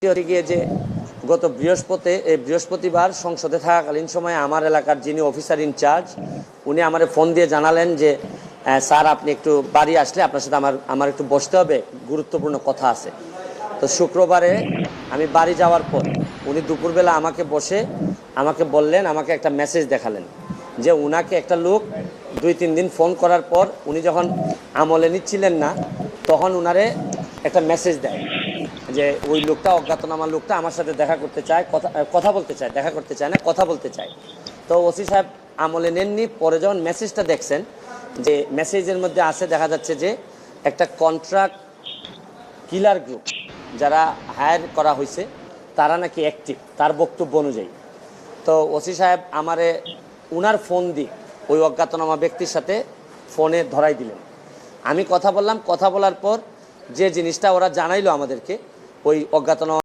হতে গিয়ে যে গত বৃহস্পতিবার সংসদে থাকাকালীন সময়ে আমার এলাকার যিনি অফিসার ইনচার্জ উনি আমারে ফোন দিয়ে জানালেন যে স্যার আপনি একটু বাড়ি আসলে আপনার সাথে আমার একটু বসতে হবে, গুরুত্বপূর্ণ কথা আছে। তো শুক্রবারে আমি বাড়ি যাওয়ার পর উনি দুপুরবেলা আমাকে বললেন, আমাকে একটা মেসেজ দেখালেন যে উনাকে একটা লোক 2-3 দিন ফোন করার পর উনি যখন আমলে নিচ্ছিলেন না তখন উনারে একটা মেসেজ দেয় যে ওই লোকটা, অজ্ঞাতনামা লোকটা আমার সাথে দেখা করতে চায়, কথা বলতে চায়, দেখা করতে চায় না, কথা বলতে চায়। তো ওসি সাহেব আমলে নেননি। পরে যখন মেসেজটা দেখছেন, যে মেসেজের মধ্যে আছে, দেখা যাচ্ছে যে একটা কন্ট্রাক্ট কিলার গ্রুপ যারা হায়ার করা হয়েছে তারা নাকি অ্যাক্টিভ, তার বক্তব্য অনুযায়ী। তো ওসি সাহেব আমারে উনার ফোন দিয়ে ওই অজ্ঞাতনামা ব্যক্তির সাথে ফোনে ধরাই দিলেন। আমি কথা বললাম, কথা বলার পর যে জিনিসটা ওরা জানাইলো আমাদেরকে, ওই অজ্ঞাতনামা